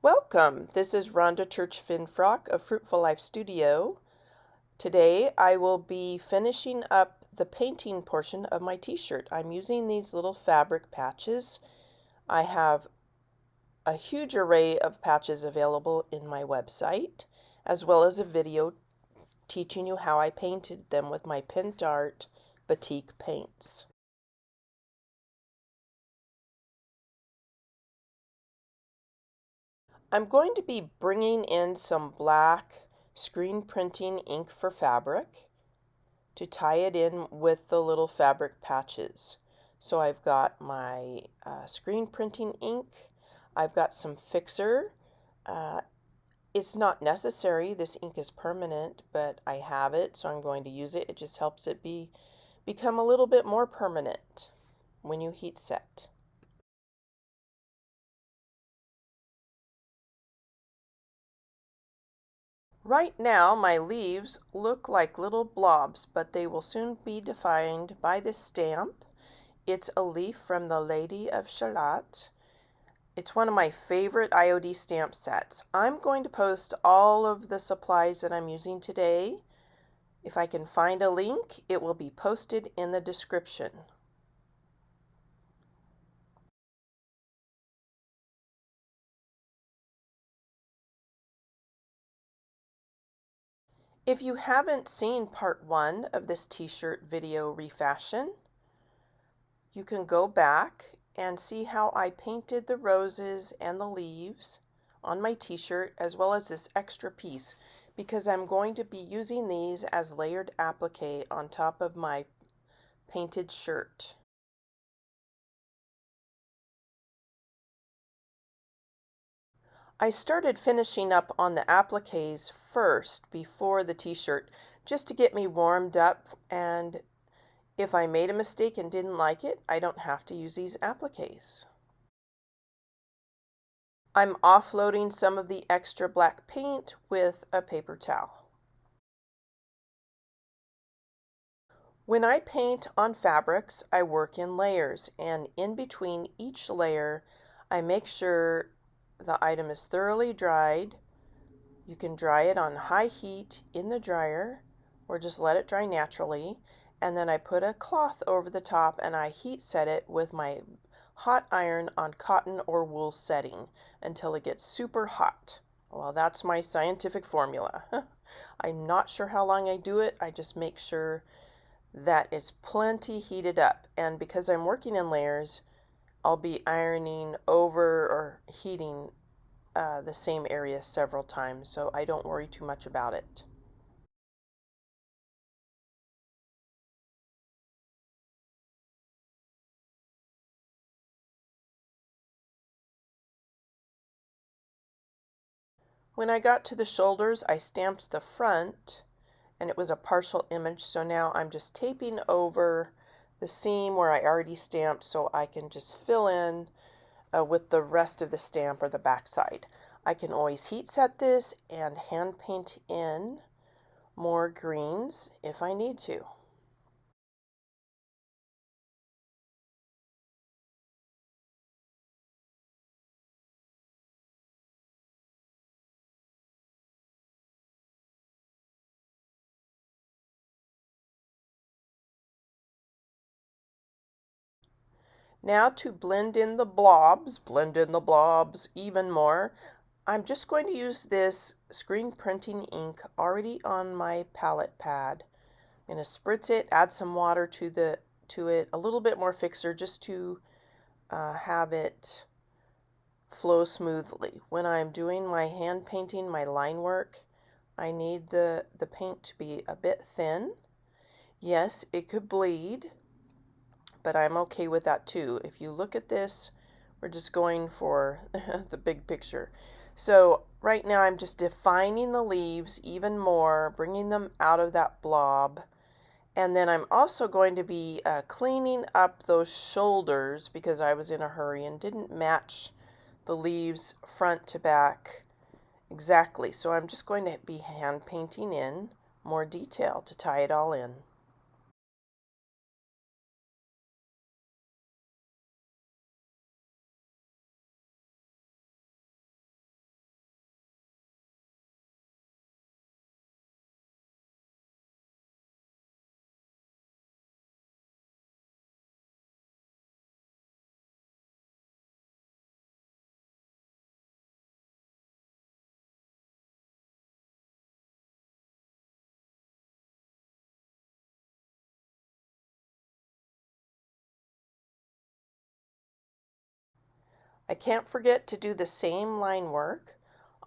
Welcome! This is Rhonda Church-Finfrock of Fruitful Life Studio. Today I will be finishing up the painting portion of my t-shirt. I'm using these little fabric patches. I have a huge array of patches available in my website, as well as a video teaching you how I painted them with my Pint Art Batik paints. I'm going to be bringing in some black screen printing ink for fabric to tie it in with the little fabric patches. So I've got my screen printing ink, I've got some fixer. Uh, it's not necessary, this ink is permanent, but I have it, so I'm going to use it. It just helps it become a little bit more permanent when you heat set. Right now my leaves look like little blobs, but they will soon be defined by this stamp. It's a leaf from the Lady of Shalott. It's one of my favorite IOD stamp sets. I'm going to post all of the supplies that I'm using today. If I can find a link, it will be posted in the description. If you haven't seen part 1 of this t-shirt video refashion, you can go back and see how I painted the roses and the leaves on my t-shirt, as well as this extra piece, because I'm going to be using these as layered applique on top of my painted shirt. I started finishing up on the appliques first before the t-shirt, just to get me warmed up, and if I made a mistake and didn't like it, I don't have to use these appliques. I'm offloading some of the extra black paint with a paper towel. When I paint on fabrics, I work in layers, and in between each layer, I make sure the item is thoroughly dried. You can dry it on high heat in the dryer, or just let it dry naturally, and then I put a cloth over the top and I heat set it with my hot iron on cotton or wool setting until it gets super hot. Well, that's my scientific formula. I'm not sure how long I do it. I just make sure that it's plenty heated up, and because I'm working in layers, I'll be ironing over or heating the same area several times, so I don't worry too much about it. When I got to the shoulders, I stamped the front, and it was a partial image, so now I'm just taping over the seam where I already stamped, so I can just fill in with the rest of the stamp or the back side. I can always heat set this and hand paint in more greens if I need to. Now to blend in the blobs even more, I'm just going to use this screen printing ink already on my palette pad. I'm going to spritz it, add some water to it, a little bit more fixer just to have it flow smoothly. When I'm doing my hand painting, my line work, I need the paint to be a bit thin. Yes, it could bleed, but I'm okay with that too. If you look at this, we're just going for the big picture. So right now I'm just defining the leaves even more, bringing them out of that blob. And then I'm also going to be cleaning up those shoulders because I was in a hurry and didn't match the leaves front to back exactly. So I'm just going to be hand painting in more detail to tie it all in. I can't forget to do the same line work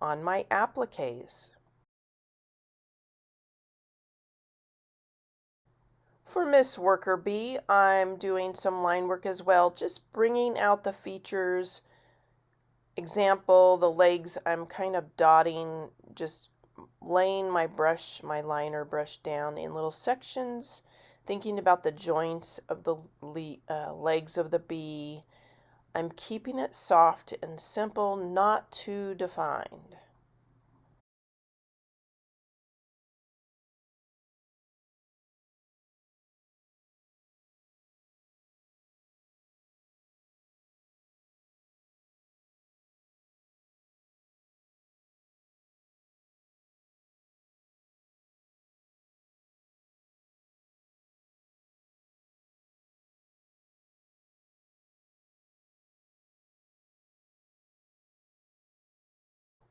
on my appliques. For Miss Worker Bee, I'm doing some line work as well, just bringing out the features. Example, the legs, I'm kind of dotting, just laying my liner brush down in little sections, thinking about the joints of the legs of the bee. I'm keeping it soft and simple, not too defined.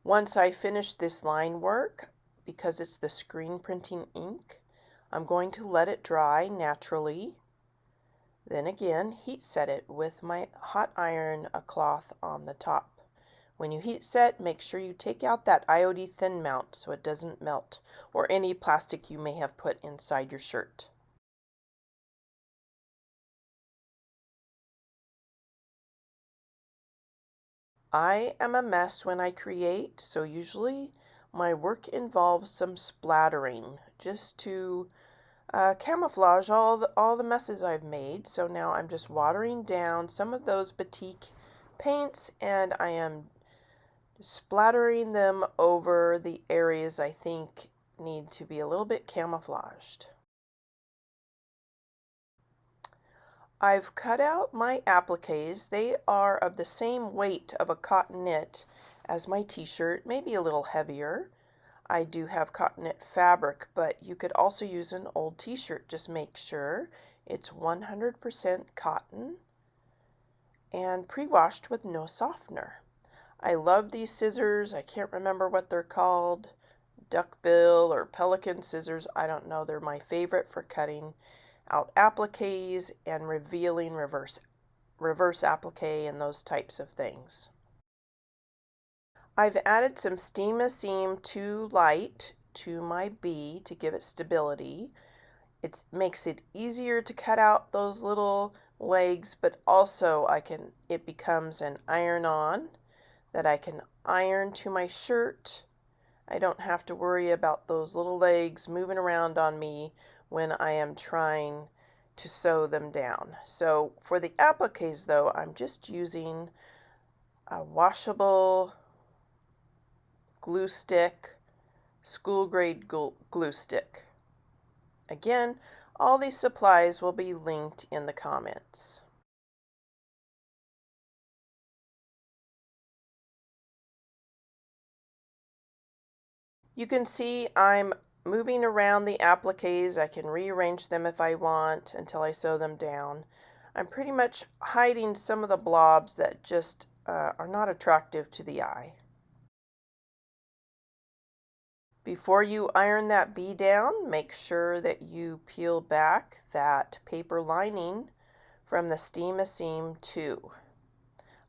Once I finish this line work, because it's the screen printing ink, I'm going to let it dry naturally. Then again, heat set it with my hot iron a cloth on the top. When you heat set, make sure you take out that IOD thin mount so it doesn't melt, or any plastic you may have put inside your shirt. I am a mess when I create, so usually my work involves some splattering just to camouflage all the messes I've made. So now I'm just watering down some of those Batik paints, and I am splattering them over the areas I think need to be a little bit camouflaged. I've cut out my appliques. They are of the same weight of a cotton knit as my t-shirt, maybe a little heavier. I do have cotton knit fabric, but you could also use an old t-shirt. Just make sure it's 100% cotton and pre-washed with no softener. I love these scissors. I can't remember what they're called. Duckbill or pelican scissors. I don't know. They're my favorite for cutting out appliques and revealing reverse applique and those types of things. I've added some Steam Seam 2 Light to my bee to give it stability. It makes it easier to cut out those little legs, but also it becomes an iron-on that I can iron to my shirt. I don't have to worry about those little legs moving around on me when I am trying to sew them down. So for the appliques though, I'm just using a washable glue stick, school grade glue stick. Again, all these supplies will be linked in the comments. You can see I'm moving around the appliques. I can rearrange them if I want until I sew them down. I'm pretty much hiding some of the blobs that just are not attractive to the eye. Before you iron that bee down, make sure that you peel back that paper lining from the Steam Seam 2.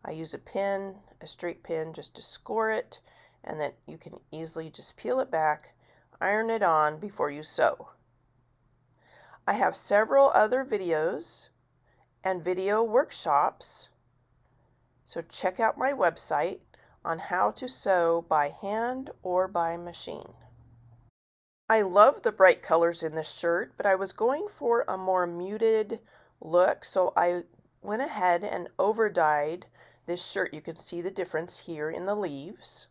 I use a straight pin just to score it, and then you can easily just peel it back, iron it on before you sew. I have several other videos and video workshops, so check out my website on how to sew by hand or by machine. I love the bright colors in this shirt, but I was going for a more muted look, so I went ahead and over dyed this shirt. You can see the difference here in the leaves.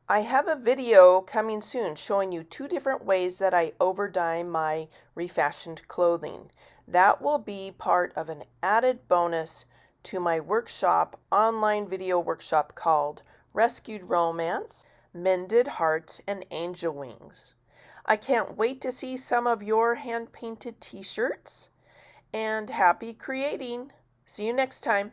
I have a video coming soon showing you 2 different ways that I over dye my refashioned clothing. That will be part of an added bonus to my workshop, online video workshop called Rescued Romance, Mended Hearts, and Angel Wings. I can't wait to see some of your hand-painted t-shirts, and happy creating! See you next time.